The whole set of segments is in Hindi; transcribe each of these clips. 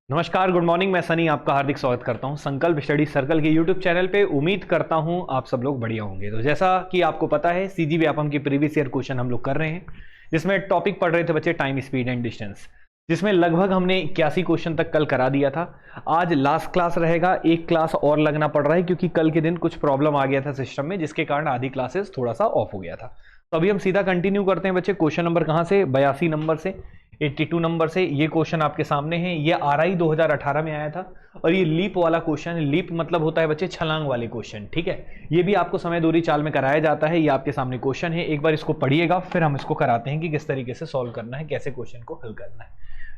नमस्कार, गुड मॉर्निंग। मैं सनी आपका हार्दिक स्वागत करता हूं संकल्प स्टडी सर्कल के यूट्यूब चैनल पे। उम्मीद करता हूं आप सब लोग बढ़िया होंगे। तो जैसा कि आपको पता है, सीजी व्यापम की प्रीवियस ईयर क्वेश्चन हम लोग कर रहे हैं, जिसमें टॉपिक पढ़ रहे थे बच्चे टाइम, स्पीड एंड डिस्टेंस, जिसमें लगभग हमने 81 क्वेश्चन तक कल करा दिया था। आज लास्ट क्लास रहेगा, एक क्लास और लगना पड़ रहा है क्योंकि कल के दिन कुछ प्रॉब्लम आ गया था सिस्टम में, जिसके कारण आधी क्लासेस थोड़ा सा ऑफ हो गया था। तो अभी हम सीधा कंटिन्यू करते हैं बच्चे। क्वेश्चन नंबर कहाँ से? 82 नंबर से, 82 नंबर से। ये क्वेश्चन आपके सामने है। ये RI 2018 में आया था और ये लीप वाला क्वेश्चन। लीप मतलब होता है बच्चे छलांग वाले क्वेश्चन, ठीक है। ये भी आपको समय दूरी चाल में कराया जाता है। ये आपके सामने क्वेश्चन है, एक बार इसको पढ़िएगा, फिर हम इसको कराते हैं कि किस तरीके से सॉल्व करना है, कैसे क्वेश्चन को हल करना है।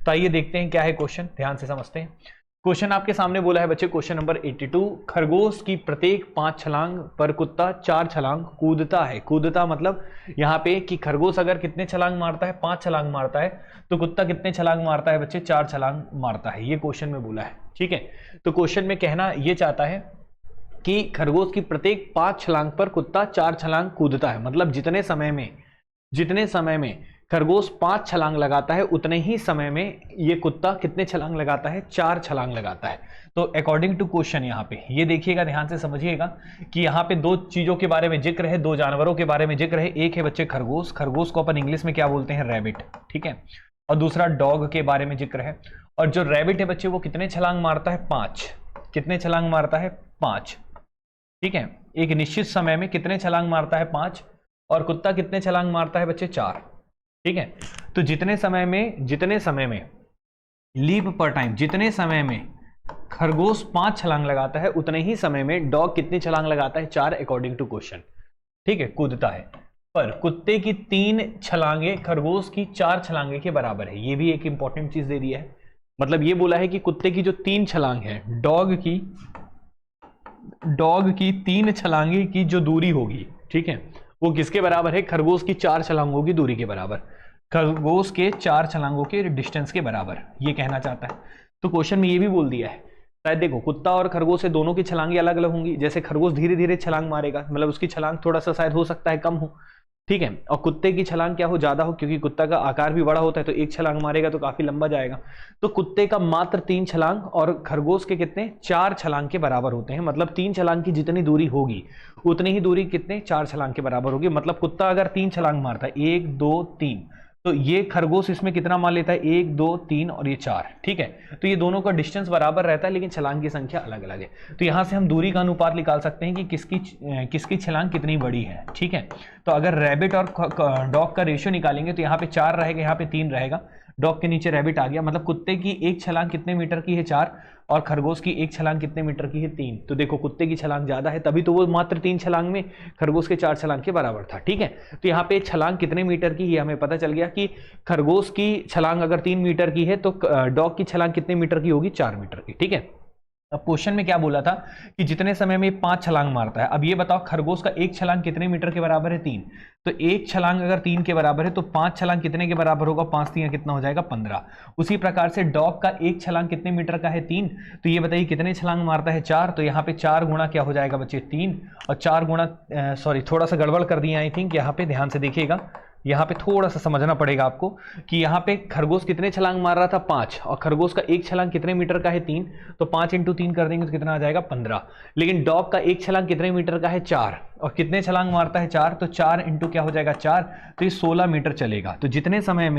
तो आइए देखते हैं क्या है क्वेश्चन, ध्यान से समझते हैं। क्वेश्चन आपके सामने बोला है बच्चे, क्वेश्चन नंबर 82, खरगोश की प्रत्येक 5 छलांग पर कुत्ता 4 छलांग कूदता है। कूदता मतलब यहाँ पे कि खरगोश अगर कितने छलांग मारता है, 5 छलांग मारता है, तो कुत्ता कितने छलांग मारता है बच्चे? 4 छलांग मारता है। ये क्वेश्चन में बोला है, ठीक है। तो क्वेश्चन में कहना ये चाहता है कि खरगोश की प्रत्येक 5 छलांग पर कुत्ता 4 छलांग कूदता है। मतलब जितने समय में खरगोश 5 छलांग लगाता है, उतने ही समय में ये कुत्ता कितने छलांग लगाता है? 4 छलांग लगाता है। तो अकॉर्डिंग टू क्वेश्चन यहाँ पे ये देखिएगा, ध्यान से समझिएगा कि यहाँ पे 2 चीजों के बारे में जिक्र है, 2 जानवरों के बारे में जिक्र है। एक है बच्चे खरगोश, खरगोश को अपन इंग्लिश में क्या बोलते हैं? रैबिट, ठीक है। और दूसरा डॉग के बारे में जिक्र है। और जो रैबिट है बच्चे, वो कितने छलांग मारता है? 5। कितने छलांग मारता है? 5, ठीक है। एक निश्चित समय में कितने छलांग मारता है? 5। और कुत्ता कितने छलांग मारता है बच्चे? 4, ठीक है। तो जितने समय में लीप पर टाइम, जितने समय में खरगोश 5 छलांग लगाता है, उतने ही समय में डॉग कितनी छलांग लगाता है? 4, अकॉर्डिंग टू क्वेश्चन, ठीक है, कूदता है। पर कुत्ते की 3 छलांगे खरगोश की 4 छलांगे के बराबर है। ये भी एक इंपॉर्टेंट चीज दे दी है। मतलब ये बोला है कि कुत्ते की जो 3 छलांग है, डॉग की 3 छलांगे की जो दूरी होगी, ठीक है, वो किसके बराबर है? खरगोश की 4 छलांगों की दूरी के बराबर, खरगोश के 4 छलांगों के डिस्टेंस के बराबर, ये कहना चाहता है। तो क्वेश्चन में ये भी बोल दिया है। शायद देखो, कुत्ता और खरगोश से दोनों की छलांगे अलग अलग होंगी। जैसे खरगोश धीरे धीरे छलांग मारेगा, मतलब उसकी छलांग थोड़ा सा शायद हो सकता है कम हो, ठीक है। और कुत्ते की छलांग क्या हो? ज्यादा हो, क्योंकि कुत्ता का आकार भी बड़ा होता है, तो एक छलांग मारेगा तो काफी लंबा जाएगा। तो कुत्ते का मात्र 3 छलांग और खरगोश के कितने? 4 छलांग के बराबर होते हैं। मतलब 3 छलांग की जितनी दूरी होगी, उतनी ही दूरी कितने? 4 छलांग के बराबर होगी। मतलब कुत्ता अगर 3 छलांग मारता है, 1 2 3, तो ये खरगोश इसमें कितना मान लेता है? 1 2 3 और ये 4, ठीक है। तो ये दोनों का डिस्टेंस बराबर रहता है, लेकिन छलांग की संख्या अलग अलग है। तो यहां से हम दूरी का अनुपात निकाल सकते हैं कि किसकी छलांग कितनी बड़ी है, ठीक है। तो अगर रैबिट और डॉग का रेशियो निकालेंगे तो यहाँ पे 4 रहेगा, यहाँ पे 3 रहेगा। डॉग के नीचे रैबिट आ गया। मतलब कुत्ते की एक छलांग कितने मीटर की है? 4। और खरगोश की एक छलांग कितने मीटर की है? 3। तो देखो, कुत्ते की छलांग ज्यादा है, तभी तो वो मात्र 3 छलांग में खरगोश के 4 छलांग के बराबर था, ठीक है। तो यहाँ पे छलांग कितने मीटर की, ये हमें पता चल गया कि खरगोश की छलांग अगर 3 मीटर की है, तो डॉग की छलांग कितने मीटर की होगी? 4 मीटर की, ठीक है। अब क्वेश्चन में क्या बोला था कि जितने समय में 5 छलांग मारता है। अब ये बताओ, खरगोश का एक छलांग कितने मीटर के बराबर है? 3। तो एक छलांग अगर 3 के बराबर है, तो 5 छलांग कितने के बराबर होगा? 5 3 कितना हो जाएगा? 15। उसी प्रकार से डॉग का एक छलांग कितने मीटर का है? 3। तो ये बताइए कितने छलांग मारता है? 4। तो यहाँ पे 4 गुणा क्या हो जाएगा बच्चे? 3। और 4 गुणा, सॉरी थोड़ा सा गड़बड़ कर दिया आई थिंक, यहाँ पे ध्यान से देखिएगा। यहाँ पे थोड़ा सा समझना पड़ेगा आपको कि यहाँ पे खरगोश कितने छलांग मार रहा था? 5। और खरगोश का एक छलांग कितने मीटर का है? 3। तो 5 × 3 कर देंगे तो कितना आ जाएगा? 15। लेकिन डॉग का एक छलांग कितने मीटर का है? 4। और कितने छलांग मारता है? 4। तो 4 × क्या हो जाएगा? 4। तो ये 16 मीटर चलेगा। तो जितने समय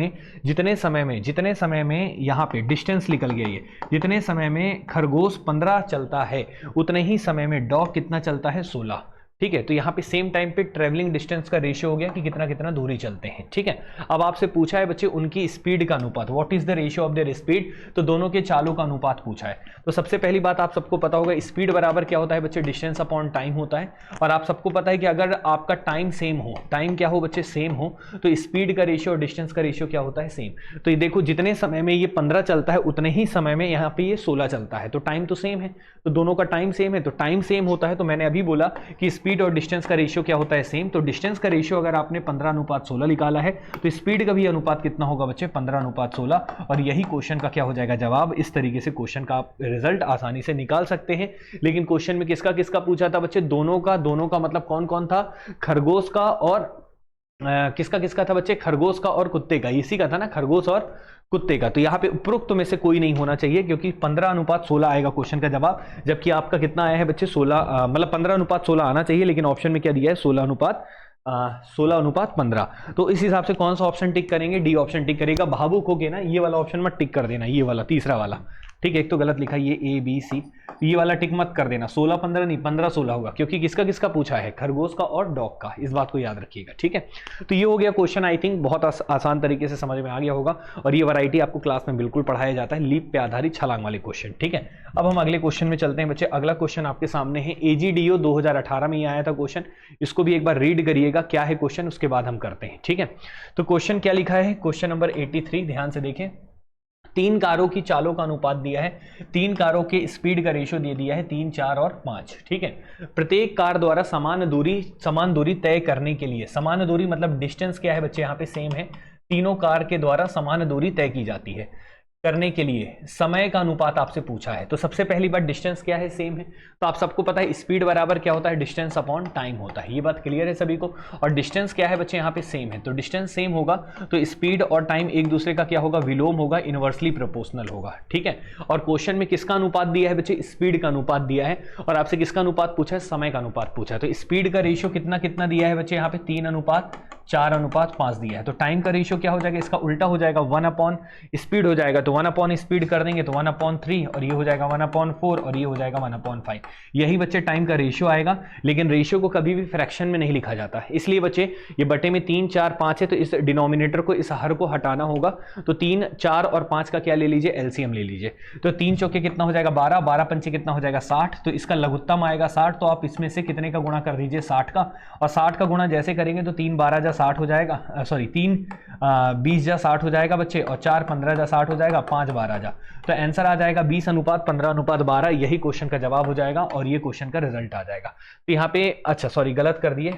में यहाँ पे डिस्टेंस निकल गया, ये जितने समय में खरगोश 15 चलता है, उतने ही समय में डॉग कितना चलता है? 16, ठीक है। तो यहाँ पे सेम टाइम पे ट्रेवलिंग डिस्टेंस का रेशियो हो गया कि कितना कितना दूरी चलते हैं, ठीक है। अब आपसे पूछा है बच्चे उनकी स्पीड का अनुपात, what is the ratio of their speed. तो दोनों के चालों का अनुपात पूछा है। तो सबसे पहली बात आप सबको पता होगा, स्पीड बराबर क्या होता है बच्चे? डिस्टेंस अपॉन टाइम होता है। और आप सबको पता है कि अगर आपका टाइम सेम हो, टाइम क्या हो बच्चे? सेम हो, तो स्पीड का रेशियो और डिस्टेंस का रेशियो क्या होता है? सेम। तो ये देखो, जितने समय में ये 15 चलता है, उतने ही समय में यहाँ पे ये 16 चलता है। तो टाइम तो सेम है, तो दोनों का टाइम सेम है। तो टाइम सेम होता है, तो मैंने अभी बोला कि स्पीड और डिस्टेंस का रेशियो क्या होता है? सेम। तो डिस्टेंस का रेशियो अगर आपने 15:16 निकाला है, तो स्पीड का भी अनुपात कितना होगा बच्चे? 15:16। और यही क्वेश्चन का क्या हो जाएगा? जवाब। इस तरीके से क्वेश्चन का आप रिजल्ट आसानी से निकाल सकते हैं। लेकिन क्वेश्चन में किसका किसका पूछा था बच्चे? दोनों का मतलब कौन कौन था? खरगोश का और किसका किसका था बच्चे? खरगोश का और कुत्ते का, इसी का था ना, खरगोश और कुत्ते का। तो यहाँ पे उपरोक्त में से कोई नहीं होना चाहिए, क्योंकि 15:16 आएगा क्वेश्चन का जवाब, जबकि आपका कितना आया है बच्चे 16, मतलब 15:16 आना चाहिए, लेकिन ऑप्शन में क्या दिया है 16:15। तो इस हिसाब से कौन सा ऑप्शन टिक करेंगे, डी ऑप्शन टिक करेगा। भावुक हो गए ना, ये वाला ऑप्शन मत टिक कर देना, ये वाला तीसरा वाला, ठीक है। एक तो गलत लिखा ये ए बी सी, ये वाला टिक मत कर देना। 16-15 नहीं 15-16 होगा, क्योंकि किसका किसका पूछा है, खरगोश का और डॉग का, इस बात को याद रखिएगा, ठीक है। तो ये हो गया क्वेश्चन, आई थिंक बहुत आसान तरीके से समझ में आ गया होगा, और ये वैरायटी आपको क्लास में बिल्कुल पढ़ाया जाता है, लीप पे आधारित छलांग वाले क्वेश्चन, ठीक है। अब हम अगले क्वेश्चन में चलते हैं बच्चे। अगला क्वेश्चन आपके सामने है, AGDO 2018 में ही आया था क्वेश्चन, इसको भी एक बार रीड करिएगा क्या है क्वेश्चन, उसके बाद हम करते हैं, ठीक है। तो क्वेश्चन क्या लिखा है, क्वेश्चन नंबर 83, ध्यान से देखें। 3 कारों की चालों का अनुपात दिया है, 3 कारों के स्पीड का रेशियो दे दिया है 3, 4 और 5, ठीक है। प्रत्येक कार द्वारा समान दूरी तय करने के लिए, समान दूरी मतलब डिस्टेंस क्या है बच्चे, यहाँ पे सेम है, तीनों कार के द्वारा समान दूरी तय की जाती है। करने के लिए समय का अनुपात आपसे पूछा है। तो सबसे पहली बात डिस्टेंस क्या है, सेम है। तो आप सबको पता है स्पीड बराबर क्या होता है, डिस्टेंस अपॉन टाइम होता है, ये बात क्लियर है सभी को। और डिस्टेंस क्या है बच्चे, यहाँ पे सेम है, तो डिस्टेंस सेम होगा तो स्पीड और टाइम एक दूसरे का क्या होगा, विलोम होगा, इनवर्सली प्रोपोर्शनल होगा, ठीक है। और क्वेश्चन में किसका अनुपात दिया है बच्चे, स्पीड का अनुपात दिया है, और आपसे किसका अनुपात पूछा है, समय का अनुपात पूछा है। तो स्पीड का रेशियो कितना कितना दिया है बच्चे, यहाँ पे 3:4:5 दिया है। तो टाइम का रेशियो क्या हो जाएगा, इसका उल्टा हो जाएगा, 1 स्पीड हो जाएगा, तो 1 स्पीड कर देंगे तो 1/3, और ये हो जाएगा 1/4, और ये हो जाएगा 1/5। यही बच्चे टाइम का रेशियो आएगा, लेकिन रेशियो को कभी भी फ्रैक्शन में नहीं लिखा जाता, इसलिए बच्चे ये बटे में 3, 4, 5 है, तो इस डिनोमिनेटर को, इस हर को हटाना होगा। तो 3, 4 और 5 का क्या ले लीजिए, एलसीएम ले लीजिए। तो 3 चौके कितना हो जाएगा 12, 12 पंचे कितना हो जाएगा 60, तो इसका लघुत्तम आएगा 60। तो आप इसमें से कितने का गुणा कर दीजिए, 60 का, और 60 का गुणा जैसे करेंगे तो 3 12 जा 60 हो जाएगा, सॉरी 3 20 जा 60 हो जाएगा बच्चे, और 4 15 जा 60 हो जाएगा, 5 12 जा, तो आंसर आ जाएगा 20:15:12। यही क्वेश्चन का जवाब हो जाएगा, और ये क्वेश्चन का रिजल्ट आ जाएगा। तो यहाँ पे अच्छा सॉरी गलत कर दिए,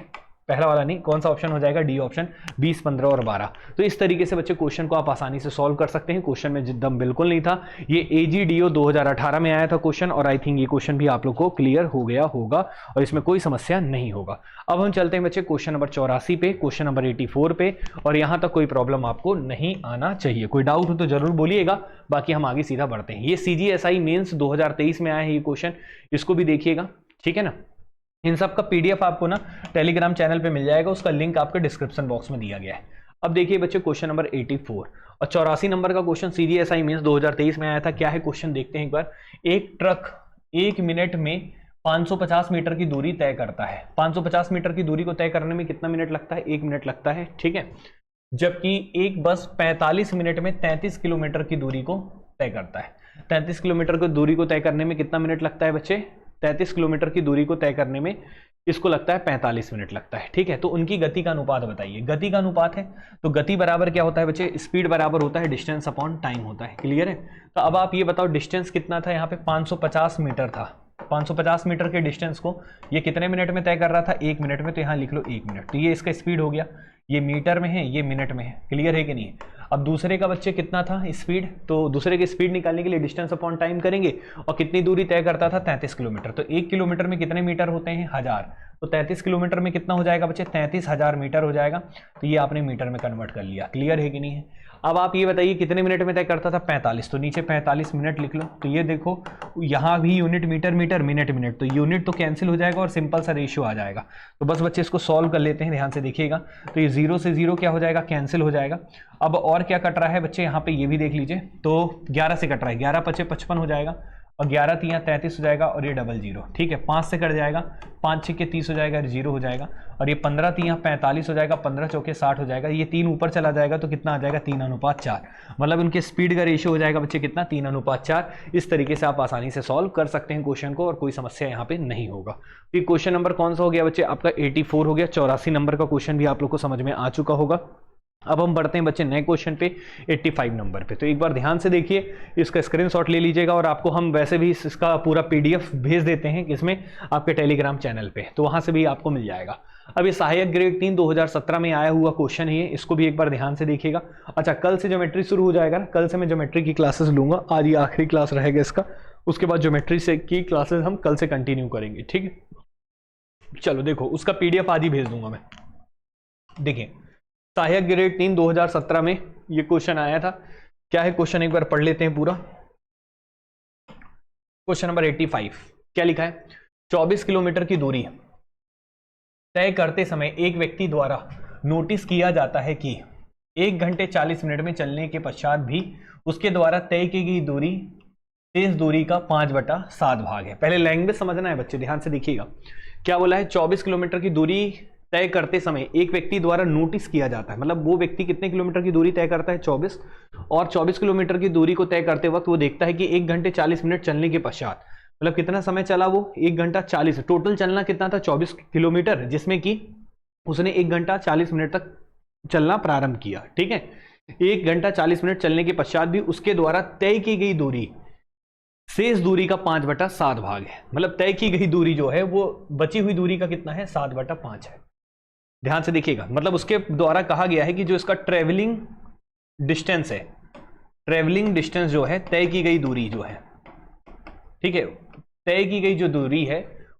पहला वाला नहीं, कौन सा ऑप्शन हो जाएगा, डी ऑप्शन, 20, 15 और 12। तो इस तरीके से बच्चे क्वेश्चन को आप आसानी से सॉल्व कर सकते हैं। क्वेश्चन में जिद्दम बिल्कुल नहीं था, ये AGDO 2018 में आया था क्वेश्चन, और आई थिंक ये क्वेश्चन भी आप लोग को क्लियर हो गया होगा, और इसमें कोई समस्या नहीं होगा। अब हम चलते हैं बच्चे क्वेश्चन नंबर 84 पे, क्वेश्चन नंबर 84 पे, और यहां तक कोई प्रॉब्लम आपको नहीं आना चाहिए। कोई डाउट हो तो जरूर बोलिएगा, बाकी हम आगे सीधा बढ़ते हैं। ये CGSI मेंस 2023 में आया है ये क्वेश्चन, इसको भी देखिएगा, ठीक है ना। इन सब का PDF आपको ना टेलीग्राम चैनल पे मिल जाएगा, उसका लिंक आपके डिस्क्रिप्शन बॉक्स में दिया गया है। अब देखिए बच्चे क्वेश्चन नंबर 84 और 84 नंबर का क्वेश्चन CGSI मेंस 2023 में आया था। क्या है क्वेश्चन, देखते हैं एक बार। एक ट्रक 1 मिनट में 550 मीटर की दूरी तय करता है। 550 मीटर की दूरी को तय करने में कितना मिनट लगता है, 1 मिनट लगता है, ठीक है। जबकि एक बस 45 मिनट में 33 किलोमीटर की दूरी को तय करता है। 33 किलोमीटर की दूरी को तय करने में कितना मिनट लगता है बच्चे, 33 किलोमीटर की दूरी को तय करने में इसको लगता है 45 मिनट लगता है, ठीक है। तो उनकी गति का अनुपात बताइए। गति का अनुपात है तो गति बराबर क्या होता है बच्चे, स्पीड बराबर होता है डिस्टेंस अपॉन टाइम होता है, क्लियर है। तो अब आप ये बताओ डिस्टेंस कितना था, यहाँ पे 550 मीटर था। 550 मीटर के डिस्टेंस को ये कितने मिनट में तय कर रहा था, 1 मिनट में, तो यहाँ लिख लो 1 मिनट। तो ये इसका स्पीड हो गया, ये मीटर में है, ये मिनट में है, क्लियर है कि नहीं। अब दूसरे का बच्चे कितना था स्पीड, तो दूसरे की स्पीड निकालने के लिए डिस्टेंस अपॉन टाइम करेंगे, और कितनी दूरी तय करता था 33 किलोमीटर। तो 1 किलोमीटर में कितने मीटर होते हैं, 1000, तो 33 किलोमीटर में कितना हो जाएगा बच्चे, 33,000 मीटर हो जाएगा। तो ये आपने मीटर में कन्वर्ट कर लिया, क्लियर है कि नहीं है। अब आप ये बताइए कितने मिनट में तय करता था, 45, तो नीचे 45 मिनट लिख लो। तो ये देखो यहाँ भी unit metre metre, minute minute, तो यूनिट तो कैंसिल हो जाएगा और सिंपल सा रेशियो आ जाएगा। तो बस बच्चे इसको सॉल्व कर लेते हैं, ध्यान से देखिएगा। तो ये 0 से 0 क्या हो जाएगा, कैंसिल हो जाएगा। अब और क्या कट रहा है बच्चे, यहाँ पे ये भी देख लीजिए, तो 11 से कट रहा है, 11 पचे 55 हो जाएगा, और 11 3 33 हो जाएगा, और ये 00, ठीक है। 5 से कट जाएगा, 5 6 30 हो जाएगा, 0 हो जाएगा, और ये 15 3 45 हो जाएगा, 15 चौके 60 हो जाएगा। ये 3 ऊपर चला जाएगा तो कितना आ जाएगा, 3:4, मतलब उनके स्पीड का रेशियो हो जाएगा बच्चे कितना, 3:4। इस तरीके से आप आसानी से सॉल्व कर सकते हैं क्वेश्चन को, और कोई समस्या यहाँ पे नहीं होगा। तो ये क्वेश्चन नंबर कौन सा हो गया बच्चे, आपका 84 हो गया। 84 नंबर का क्वेश्चन भी आप लोग को समझ में आ चुका होगा। अब हम बढ़ते हैं बच्चे नए क्वेश्चन पे, 85 नंबर पे। तो एक बार ध्यान से देखिए, इसका स्क्रीनशॉट ले लीजिएगा, और आपको हम वैसे भी इसका पूरा PDF भेज देते हैं किसमें, आपके टेलीग्राम चैनल पे, तो वहां से भी आपको मिल जाएगा। अब ये सहायक ग्रेड 3 2017 में आया हुआ क्वेश्चन है, इसको भी एक बार ध्यान से देखिएगा। अच्छा, कल से ज्योमेट्री शुरू हो जाएगा, कल से मैं ज्योमेट्री की क्लासेस लूंगा, आज ये आखिरी क्लास रहेगा इसका, उसके बाद ज्योमेट्री से की क्लासेस हम कल से कंटिन्यू करेंगे, ठीक है। चलो देखो, उसका PDF आज ही भेज दूंगा मैं। देखिए सहायक ग्रेड 3 2017 में ये क्वेश्चन आया था, क्या है क्वेश्चन, एक बार पढ़ लेते हैं पूरा। क्वेश्चन नंबर 85 क्या लिखा है, 24 किलोमीटर की दूरी तय करते समय एक व्यक्ति द्वारा नोटिस किया जाता है कि 1 घंटे 40 मिनट में चलने के पश्चात भी उसके द्वारा तय की गई दूरी शेष दूरी का 5/7 भाग है। पहले लैंग्वेज समझना है बच्चे, ध्यान से देखिएगा। क्या बोला है, 24 किलोमीटर की दूरी तय करते समय एक व्यक्ति द्वारा नोटिस किया जाता है, मतलब वो व्यक्ति कितने किलोमीटर की दूरी तय करता है, 24, और 24 किलोमीटर की दूरी को तय करते वक्त वो देखता है कि 1 घंटे 40 मिनट चलने के पश्चात, मतलब कितना समय चला वो, 1 घंटा 40, टोटल चलना कितना था, 24 किलोमीटर, जिसमें कि उसने 1 घंटा 40 मिनट तक चलना प्रारंभ किया। ठीक है, 1 घंटा 40 मिनट चलने के पश्चात भी उसके द्वारा तय की गई दूरी शेष दूरी का 5/7 भाग है। मतलब तय की गई दूरी जो है वो बची हुई दूरी का कितना है, 7/5 है। ध्यान से देखिएगा, मतलब उसके द्वारा कहा गया है कि जो इसका ट्रेवलिंग डिस्टेंस है, ट्रेवलिंग डिस्टेंस जो है, तय की गई दूरी जो है, ठीक है, तय की गई जो दूरी है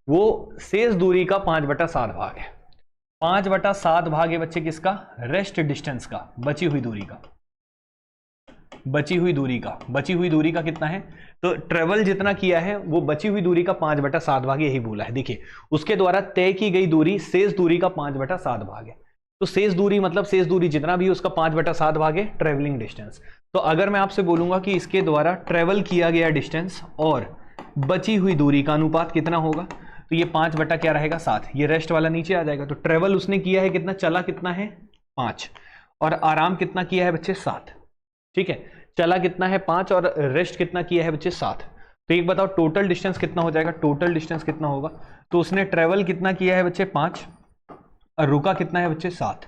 वो शेष दूरी का 5/7 भाग है। 5/7 भाग है बच्चे किसका, रेस्ट डिस्टेंस का, बची हुई दूरी का, बची हुई दूरी का कितना है, तो ट्रेवल जितना किया है वो बची हुई दूरी का 5/7 भाग, यही बोला है। देखिए उसके द्वारा तय की गई दूरी शेष दूरी का 5/7 भाग है। तो शेष दूरी मतलब शेष दूरी जितना भी उसका 5/7 भाग है ट्रेवलिंग डिस्टेंस। तो अगर मैं आपसे बोलूंगा कि इसके द्वारा ट्रेवल किया गया डिस्टेंस और बची हुई दूरी का अनुपात कितना होगा, तो ये 5 क्या रहेगा, 7, ये रेस्ट वाला नीचे आ जाएगा। तो ट्रेवल उसने किया है कितना, चला कितना है 5, और आराम कितना किया है बच्चे 7। ठीक है, चला कितना है 5 और रेस्ट कितना किया है बच्चे 7। तो एक बताओ टोटल डिस्टेंस कितना हो जाएगा, टोटल डिस्टेंस कितना होगा, तो उसने ट्रेवल कितना किया है बच्चे 5 और रुका कितना है बच्चे 7,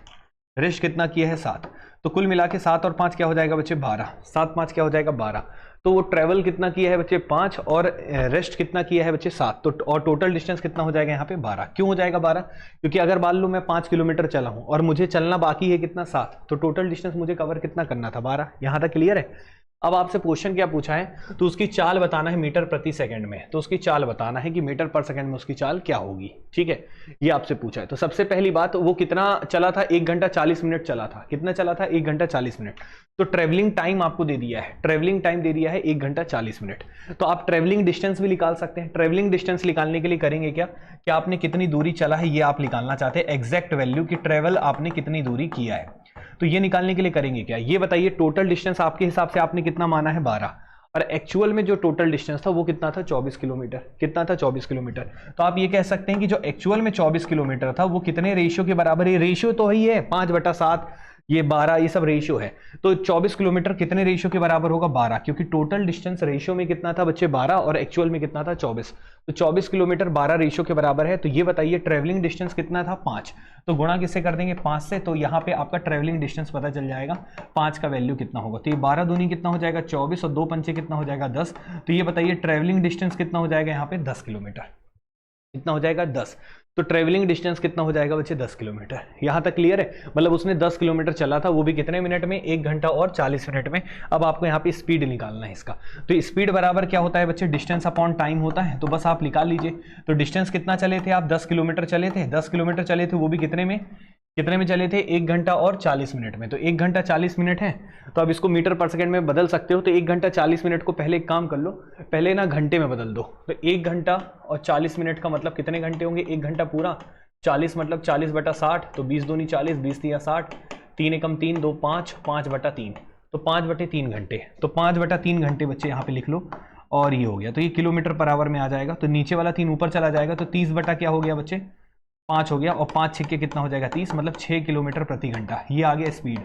रेस्ट कितना किया है 7, तो कुल मिला के 7 और 5 क्या हो जाएगा बच्चे 12, 7 5 क्या हो जाएगा 12। तो वो ट्रेवल कितना किया है बच्चे 5 और रेस्ट कितना किया है बच्चे 7, तो और टोटल डिस्टेंस कितना हो जाएगा यहाँ पे 12। क्यों हो जाएगा 12, क्योंकि अगर मान लो मैं 5 किलोमीटर चला हूँ और मुझे चलना बाकी है कितना 7, तो टोटल डिस्टेंस मुझे कवर कितना करना था 12। यहाँ तक क्लियर है। अब आपसे क्वेश्चन क्या पूछा है, तो उसकी चाल बताना है मीटर प्रति सेकंड में, तो उसकी चाल बताना है कि मीटर पर सेकंड में उसकी चाल क्या होगी। ठीक है, ये आपसे पूछा है। तो सबसे पहली बात, वो कितना चला था, 1 घंटा 40 मिनट चला था, कितना चला था 1 घंटा 40 मिनट। तो ट्रेवलिंग टाइम आपको दे दिया है, ट्रेवलिंग टाइम दे दिया है 1 घंटा 40 मिनट। तो आप ट्रेवलिंग डिस्टेंस भी निकाल सकते हैं। ट्रेवलिंग डिस्टेंस निकालने के लिए करेंगे क्या, कि आपने कितनी दूरी चला है ये आप निकालना चाहते हैं, एग्जैक्ट वैल्यू की ट्रेवल आपने कितनी दूरी किया है। तो ये निकालने के लिए करेंगे क्या, ये बताइए टोटल डिस्टेंस आपके हिसाब से आपने कितना माना है 12, और एक्चुअल में जो टोटल डिस्टेंस था वो कितना था 24 किलोमीटर, कितना था 24 किलोमीटर। तो आप ये कह सकते हैं कि जो एक्चुअल में 24 किलोमीटर था वो कितने रेशियो के बराबर है, रेशियो तो ही है 5/7, ये 12, ये सब रेशियो है। तो 24 किलोमीटर कितने रेशियो के बराबर होगा 12, क्योंकि टोटल डिस्टेंस रेशियो में कितना था बच्चे 12 और एक्चुअल में कितना था 24, तो 24 किलोमीटर 12 रेशियो के बराबर है। तो ये बताइए ट्रेवलिंग डिस्टेंस कितना था 5, तो गुणा किससे कर देंगे 5 से, तो यहाँ पे आपका ट्रेवलिंग डिस्टेंस पता चल जाएगा 5 का वैल्यू कितना होगा। तो ये 12 दूनी कितना हो जाएगा 24 और 2 पंचे कितना हो जाएगा 10। तो ये बताइए ट्रेवलिंग डिस्टेंस कितना हो जाएगा यहाँ पे 10 किलोमीटर, कितना हो जाएगा 10। तो ट्रेवलिंग डिस्टेंस कितना हो जाएगा बच्चे 10 किलोमीटर। यहाँ तक क्लियर है, मतलब उसने 10 किलोमीटर चला था, वो भी कितने मिनट में, 1 घंटा और 40 मिनट में। अब आपको यहाँ पे स्पीड निकालना है इसका, तो स्पीड बराबर क्या होता है बच्चे, डिस्टेंस अपॉन टाइम होता है। तो बस आप निकाल लीजिए। तो डिस्टेंस कितना चले थे आप, 10 किलोमीटर चले थे, 10 किलोमीटर चले थे, वो भी कितने में चले थे 1 घंटा और 40 मिनट में। तो 1 घंटा 40 मिनट है, तो अब इसको मीटर पर सेकंड में बदल सकते हो। तो 1 घंटा 40 मिनट को पहले एक काम कर लो, पहले ना घंटे में बदल दो। तो 1 घंटा और 40 मिनट का मतलब कितने घंटे होंगे, 1 घंटा पूरा, 40 मतलब 40/60, तो 20 दूनी 40, 20 तिया 60, 3 एकम 3, 2 5, 5/3, तो 5/3 घंटे। तो 5/3 घंटे बच्चे यहाँ पे लिख लो, और ये हो गया। तो ये किलोमीटर पर आवर में आ जाएगा, तो नीचे वाला 3 ऊपर चला जाएगा, तो 30 बटा क्या हो गया बच्चे 5 हो गया, और 5 छक्के कितना हो जाएगा 30, मतलब 6 किलोमीटर प्रति घंटा। ये आ गया स्पीड।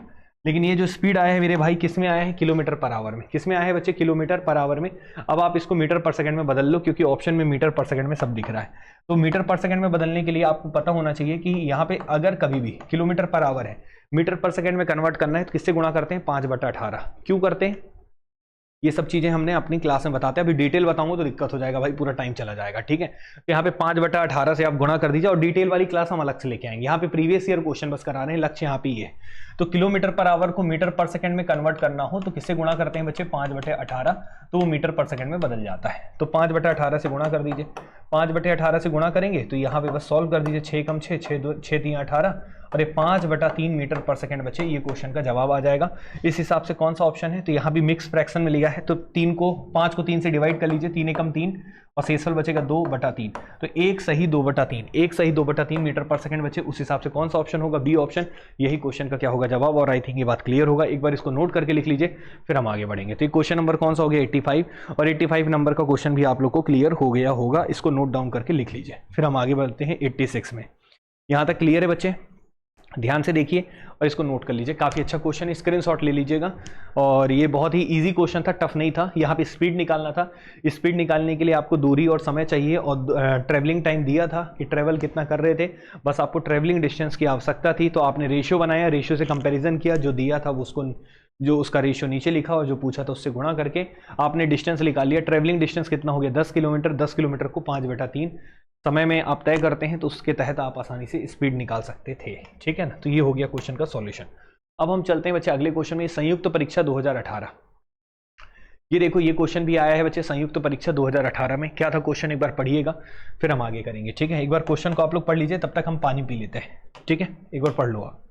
लेकिन ये जो स्पीड आया है मेरे भाई किस में आया है, किलोमीटर पर आवर में। किस में आया है बच्चे, किलोमीटर पर आवर में। अब आप इसको मीटर पर सेकंड में बदल लो, क्योंकि ऑप्शन में मीटर पर सेकंड में सब दिख रहा है। तो मीटर पर सेकंड में बदलने के लिए आपको पता होना चाहिए कि यहाँ पे अगर कभी भी किलोमीटर पर आवर है, मीटर पर सेकंड में कन्वर्ट करना है, तो किससे गुणा करते हैं 5/18। क्यों करते हैं, ये सब चीजें हमने अपनी क्लास में बताते हैं। अभी डिटेल बताऊंगा तो दिक्कत हो जाएगा भाई, पूरा टाइम चला जाएगा। ठीक है, तो यहाँ पे 5/18 से आप गुणा कर दीजिए, और डिटेल वाली क्लास हम अलग से लेके आएंगे। यहाँ पे प्रीवियस ईयर क्वेश्चन बस करा रहे हैं, लक्ष्य यहाँ पे ये। तो किलोमीटर पर आवर को मीटर पर सेकंड में कन्वर्ट करना हो तो किससे गुणा करते हैं बच्चे 5/18, तो वो मीटर पर सेकंड में बदल जाता है। तो 5/18 से गुणा कर दीजिए, 5/18 से गुणा करेंगे तो यहाँ पे बस सॉल्व कर दीजिए, 6 कम 6, 6 3 18, और ये 5/3 मीटर पर सेकंड बच्चे ये क्वेश्चन का जवाब आ जाएगा। इस हिसाब से कौन सा ऑप्शन है, तो यहाँ भी मिक्स फ्रैक्शन में लिया है, तो 5 को 3 से डिवाइड कर लीजिए, 3 एकम 3 और शेषफल बचेगा 2/3, तो 1 सही 2/3, 1 सही 2/3 मीटर पर सेकंड बचे। उस हिसाब से कौन सा ऑप्शन होगा, बी ऑप्शन, यही क्वेश्चन का क्या होगा जवाब। और आई थिंक ये बात क्लियर होगा, एक बार इसको नोट करके लिख लीजिए फिर हम आगे बढ़ेंगे। तो ये क्वेश्चन नंबर कौन सा हो गया 85, और 85 नंबर का क्वेश्चन भी आप लोग को क्लियर हो गया होगा, इसको नोट डाउन करके लिख लीजिए फिर हम आगे बढ़ते हैं 86 में। यहाँ तक क्लियर है बच्चे, ध्यान से देखिए और इसको नोट कर लीजिए, काफ़ी अच्छा क्वेश्चन है, स्क्रीनशॉट ले लीजिएगा। और ये बहुत ही इजी क्वेश्चन था, टफ नहीं था। यहाँ पे स्पीड निकालना था, स्पीड निकालने के लिए आपको दूरी और समय चाहिए और ट्रैवलिंग टाइम दिया था कि ट्रैवल कितना कर रहे थे, बस आपको ट्रैवलिंग डिस्टेंस की आवश्यकता थी। तो आपने रेशियो बनाया, रेशियो से कंपेरिजन किया, जो दिया था उसको, जो उसका रेशियो नीचे लिखा और जो पूछा था उससे गुणा करके आपने डिस्टेंस निकाल लिया। ट्रैवलिंग डिस्टेंस कितना हो गया 10 किलोमीटर, 10 किलोमीटर को 5/3 समय में आप तय करते हैं, तो उसके तहत आप आसानी से स्पीड निकाल सकते थे, ठीक है ना। तो ये हो गया क्वेश्चन का सॉल्यूशन। अब हम चलते हैं बच्चे अगले क्वेश्चन में, संयुक्त परीक्षा 2018। ये देखो ये क्वेश्चन भी आया है बच्चे, संयुक्त परीक्षा 2018 में क्या था क्वेश्चन, एक बार पढ़िएगा फिर हम आगे करेंगे, ठीक है। एक बार क्वेश्चन को आप लोग पढ़ लीजिए, तब तक हम पानी पी लेते हैं, ठीक है, एक बार पढ़ लो आप।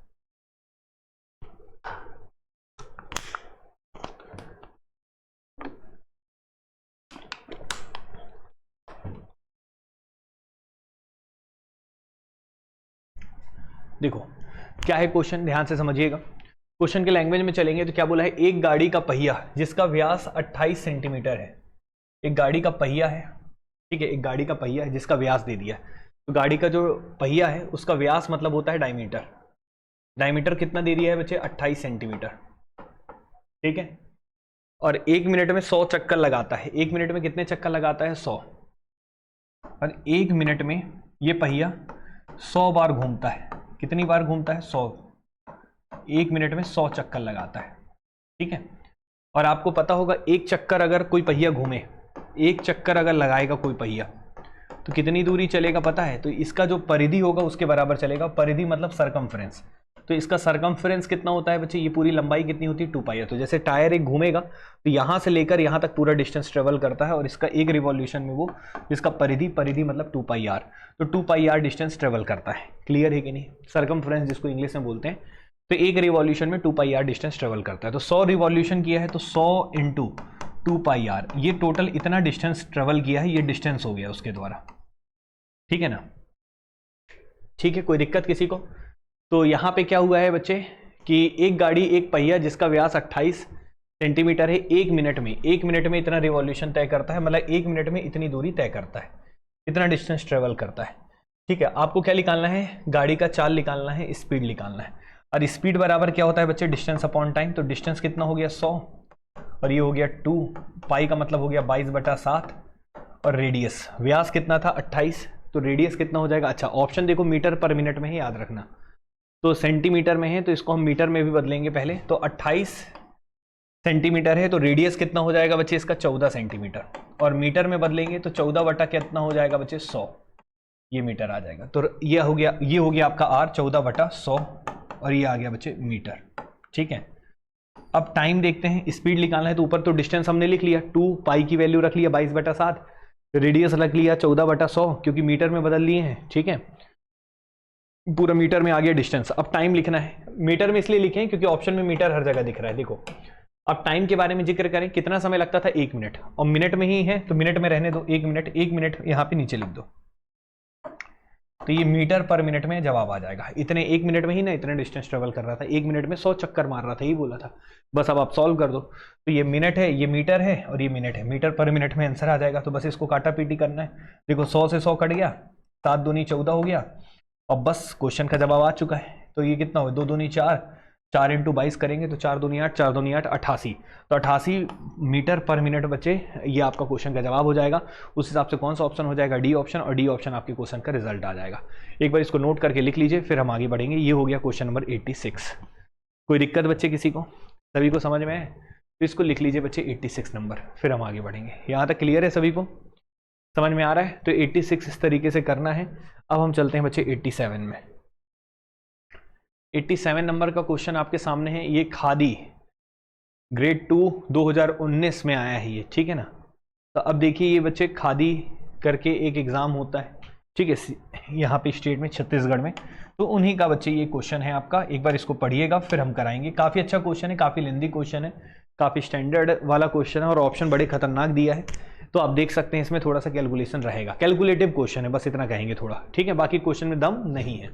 देखो क्या है क्वेश्चन, ध्यान से समझिएगा। क्वेश्चन के लैंग्वेज में चलेंगे तो क्या बोला है, एक गाड़ी का पहिया जिसका व्यास 28 सेंटीमीटर है। एक गाड़ी का पहिया है, ठीक है, एक गाड़ी का पहिया है जिसका व्यास दे दिया। तो गाड़ी का जो पहिया है उसका व्यास मतलब होता है डायमीटर। डायमीटर कितना दे दिया है बच्चे 28 सेंटीमीटर, ठीक है। और 1 मिनट में 100 चक्कर लगाता है। 1 मिनट में कितने चक्कर लगाता है 100, और 1 मिनट में ये पहिया 100 बार घूमता है। कितनी बार घूमता है 100, 1 मिनट में 100 चक्कर लगाता है, ठीक है। और आपको पता होगा एक चक्कर अगर कोई पहिया घूमे, एक चक्कर अगर लगाएगा कोई पहिया तो कितनी दूरी चलेगा पता है, तो इसका जो परिधि होगा उसके बराबर चलेगा। परिधि मतलब सरकमफ्रेंस, तो इसका सरकमफ्रेंस कितना होता है बच्चे, ये पूरी लंबाई कितनी होती है 2πr। तो जैसे टायर एक घूमेगा तो यहाँ से लेकर यहाँ तक पूरा डिस्टेंस ट्रेवल करता है, और इसका एक रिवॉल्यूशन में वो जिसका परिधि मतलब 2πr, तो 2πr डिस्टेंस ट्रेवल करता है। क्लियर है कि नहीं, सरकमफ्रेंस जिसको इंग्लिश में बोलते हैं। तो एक रिवॉल्यूशन में 2πr डिस्टेंस ट्रेवल करता है। तो 100 रिवॉल्यूशन किया है तो 100 × 2πr, ये टोटल इतना डिस्टेंस ट्रेवल किया है, ये डिस्टेंस हो गया उसके द्वारा, ठीक है ना। ठीक है, कोई दिक्कत किसी को। तो यहाँ पे क्या हुआ है बच्चे कि एक गाड़ी, एक पहिया जिसका व्यास 28 सेंटीमीटर है, 1 मिनट में इतना रिवॉल्यूशन तय करता है, मतलब 1 मिनट में इतनी दूरी तय करता है, इतना डिस्टेंस ट्रेवल करता है, ठीक है। आपको क्या निकालना है, गाड़ी का चाल निकालना है, स्पीड निकालना है। और स्पीड बराबर क्या होता है बच्चे, डिस्टेंस अपॉन टाइम। तो डिस्टेंस कितना हो गया 100, और ये हो गया 2 पाई का मतलब हो गया 22/7, और रेडियस व्यास कितना था 28, तो रेडियस कितना हो जाएगा। अच्छा ऑप्शन देखो मीटर पर मिनट में ही याद रखना, तो सेंटीमीटर में है तो इसको हम मीटर में भी बदलेंगे पहले। तो 28 सेंटीमीटर है तो रेडियस कितना हो जाएगा बच्चे इसका 14 सेंटीमीटर, और मीटर में बदलेंगे तो 14 बटा कितना हो जाएगा बच्चे 100, ये मीटर आ जाएगा। तो ये हो गया आपका r 14/100, और ये आ गया बच्चे मीटर, ठीक है। अब टाइम देखते हैं, स्पीड निकालना है तो ऊपर तो डिस्टेंस हमने लिख लिया, 2 पाई की वैल्यू रख लिया 22/7, रेडियस रख लिया 14/100 क्योंकि मीटर में बदल लिए हैं, ठीक है। पूरा मीटर में आ गया डिस्टेंस। अब टाइम लिखना है, मीटर में इसलिए लिखें क्योंकि ऑप्शन में मीटर हर जगह दिख रहा है। देखो अब टाइम के बारे में जिक्र करें, कितना समय लगता था 1 मिनट, और मिनट में ही है तो मिनट में रहने दो, 1 मिनट यहाँ पे नीचे लिख दो, तो ये मीटर पर मिनट में जवाब आ जाएगा। इतने 1 मिनट में ही ना इतने डिस्टेंस ट्रेवल कर रहा था, 1 मिनट में 100 चक्कर मार रहा था, ये बोला था। बस अब आप सॉल्व कर दो, तो ये मिनट है, ये मीटर है, और ये मिनट है, मीटर पर मिनट में आंसर आ जाएगा। तो बस इसको काटा पीटी करना है। देखो 100 से 100 कट गया, 7 दूनी 14 हो गया, और बस क्वेश्चन का जवाब आ चुका है। तो ये कितना हो, 2 दूनी 4, 4 × 22 करेंगे तो 4 दूनी 8, 4 दूनी 8, 88। तो 88 मीटर पर मिनट बच्चे, ये आपका क्वेश्चन का जवाब हो जाएगा। उस हिसाब से कौन सा ऑप्शन हो जाएगा, डी ऑप्शन, और डी ऑप्शन आपके क्वेश्चन का रिजल्ट आ जाएगा। एक बार इसको नोट करके लिख लीजिए फिर हम आगे बढ़ेंगे। ये हो गया क्वेश्चन नंबर 86। कोई दिक्कत बच्चे किसी को, सभी को समझ में है तो इसको लिख लीजिए बच्चे 86 नंबर, फिर हम आगे बढ़ेंगे। यहाँ तक क्लियर है, सभी को समझ में आ रहा है। तो 86 इस तरीके से करना है। अब हम चलते हैं बच्चे 87 में। 87 नंबर का क्वेश्चन आपके सामने है। ये खादी ग्रेड 2 2019 में आया है ये, ठीक है ना। तो अब देखिए ये बच्चे खादी करके एक एग्जाम होता है, ठीक है, यहाँ पे स्टेट में, छत्तीसगढ़ में। तो उन्हीं का बच्चे ये क्वेश्चन है आपका, एक बार इसको पढ़िएगा फिर हम कराएंगे। काफ़ी अच्छा क्वेश्चन है, काफ़ी लेंदी क्वेश्चन है, काफ़ी स्टैंडर्ड वाला क्वेश्चन है और ऑप्शन बड़े खतरनाक दिया है। तो आप देख सकते हैं इसमें थोड़ा सा कैलकुलेशन रहेगा, कैलकुलेटिव क्वेश्चन है, बस इतना कहेंगे थोड़ा, ठीक है। बाकी क्वेश्चन में दम नहीं है।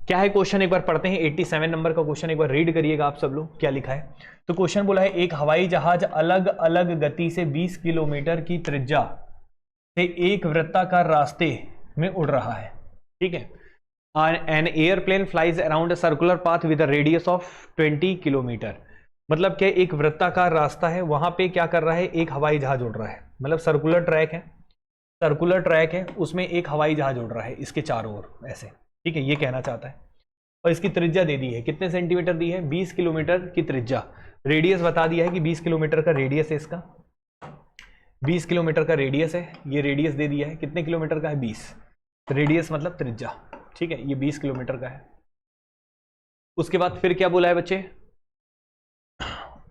क्या है क्वेश्चन, एक बार पढ़ते हैं। 87 नंबर का क्वेश्चन एक बार रीड करिएगा आप सब लोग, क्या लिखा है। तो क्वेश्चन बोला है, एक हवाई जहाज अलग अलग गति से 20 किलोमीटर की त्रिज्या से एक वृत्ताकार रास्ते में उड़ रहा है, ठीक है। An airplane flies around a circular path with a radius of 20 kilometre. मतलब क्या, एक वृत्ताकार रास्ता है, वहां पे क्या कर रहा है, एक हवाई जहाज उड़ रहा है। मतलब सर्कुलर ट्रैक है, सर्कुलर ट्रैक है, उसमें एक हवाई जहाज उड़ रहा है इसके चारों ओर ऐसे, ठीक है, ये कहना चाहता है। और इसकी त्रिज्या दे दी है, कितने सेंटीमीटर दी है, 20 किलोमीटर की त्रिज्या। रेडियस बता दिया है कि 20 किलोमीटर का रेडियस है इसका, 20 किलोमीटर का रेडियस है, ये रेडियस दे दिया है। कितने किलोमीटर का है, 20। रेडियस मतलब त्रिज्या, ठीक है, ये 20 किलोमीटर का है। उसके बाद फिर क्या बोला है बच्चे,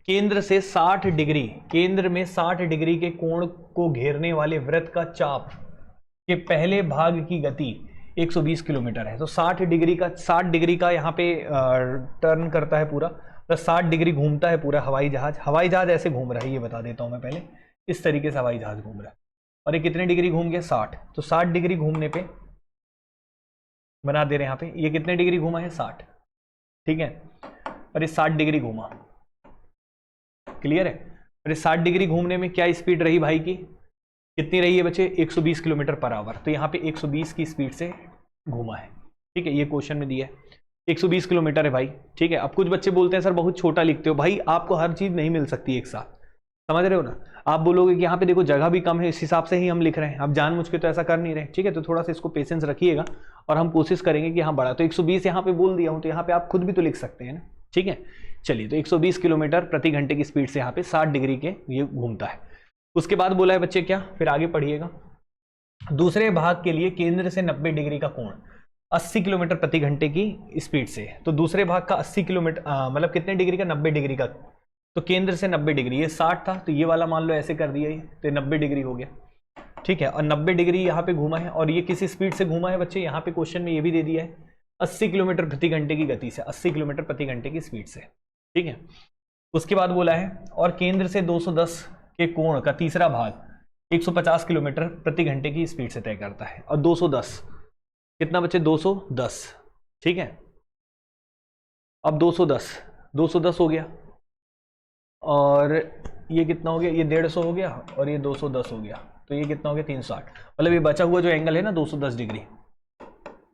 केंद्र से 60 डिग्री, केंद्र में 60 डिग्री के कोण को घेरने वाले वृत्त का चाप के पहले भाग की गति 120 किलोमीटर है। तो 60 डिग्री का यहाँ पे टर्न करता है पूरा, तो 60 डिग्री घूमता है पूरा हवाई जहाज। हवाई जहाज ऐसे घूम रहा है, ये बता देता हूं मैं पहले, इस तरीके से हवाई जहाज घूम रहा है। और ये कितने डिग्री घूम गया, 60। तो 60 डिग्री घूमने पे बना दे रहे हैं यहाँ पे, ये कितने डिग्री घूमा है, 60, ठीक है। और ये 60 डिग्री घूमा, क्लियर है। और ये 60 डिग्री घूमने में क्या स्पीड रही भाई की, कितनी रही है बच्चे, 120 किलोमीटर पर आवर। तो यहाँ पे 120 की स्पीड से घूमा है, ठीक है, ये क्वेश्चन में दिया है 120 किलोमीटर है भाई, ठीक है। अब कुछ बच्चे बोलते हैं सर बहुत छोटा लिखते हो, भाई आपको हर चीज नहीं मिल सकती एक साथ, समझ रहे हो ना। आप बोलोगे कि यहाँ पे देखो जगह भी कम है, इस हिसाब से ही हम लिख रहे हैं, आप जानबूझ के तो ऐसा कर नहीं रहे, ठीक है। तो थोड़ा सा इसको पेशेंस रखिएगा और हम कोशिश करेंगे कि हाँ बड़ा। तो 120 यहाँ पे बोल दिया हूँ, तो यहाँ पे आप खुद भी तो लिख सकते हैं ना, ठीक है। चलिए, तो 120 किलोमीटर प्रति घंटे की स्पीड से यहाँ पे 60 डिग्री के ये घूमता है। उसके बाद बोला है बच्चे क्या, फिर आगे पढ़िएगा, दूसरे भाग के लिए केंद्र से 90 डिग्री का कोण 80 किलोमीटर प्रति घंटे की स्पीड से। तो दूसरे भाग का 80 किलोमीटर मतलब कितने डिग्री का, 90 डिग्री का। तो केंद्र से 90 डिग्री, ये 60 था, तो ये वाला मान लो ऐसे कर दिया ये, तो 90 डिग्री हो गया, ठीक है। और 90 डिग्री यहाँ पे घूमा है, और ये किस स्पीड से घूमा है बच्चे, यहाँ पे क्वेश्चन में ये भी दे दिया है 80 किलोमीटर प्रति घंटे की गति से, 80 किलोमीटर प्रति घंटे की स्पीड से, ठीक है। उसके बाद बोला है, और केंद्र से 210 के कोण का तीसरा भाग 150 किलोमीटर प्रति घंटे की स्पीड से तय करता है। और 210 कितना बच्चे, 210, ठीक है। अब 210 हो गया, और ये कितना हो गया, ये 150 हो गया, और ये 210 हो गया, तो ये कितना हो गया, 360। मतलब ये बचा हुआ जो एंगल है ना 210 डिग्री,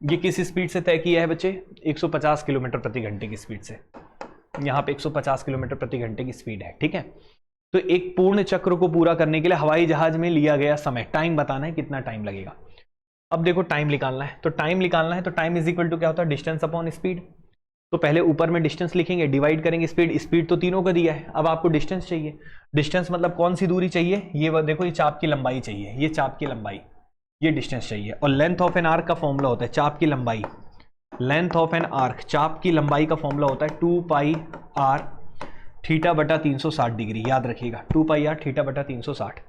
ये किस स्पीड से तय किया है बच्चे, 150 किलोमीटर प्रति घंटे की स्पीड से। यहाँ पे 150 किलोमीटर प्रति घंटे की स्पीड है, ठीक है। तो एक पूर्ण चक्र को पूरा करने के लिए हवाई जहाज में लिया गया समय, टाइम बताना है कितना टाइम लगेगा। अब देखो टाइम निकालना है, तो टाइम निकालना है, तो टाइम इज इक्वल टू क्या होता है, डिस्टेंस अपॉन स्पीड। तो पहले ऊपर में डिस्टेंस लिखेंगे, डिवाइड करेंगे स्पीड, स्पीड तो तीनों का दिया है, अब आपको डिस्टेंस चाहिए। डिस्टेंस मतलब कौन सी दूरी चाहिए, ये देखो, ये चाप की लंबाई चाहिए, ये चाप की लंबाई, ये डिस्टेंस चाहिए। और लेंथ ऑफ एन आर्क का फॉर्मूला होता है चाप की लंबाई, लेंथ ऑफ एन आर्क, चाप की लंबाई का फॉर्मूला होता है 2 पाई आर थीटा बटा 360 डिग्री, याद रखिएगा 2 पाई आर थीटा बटा 360,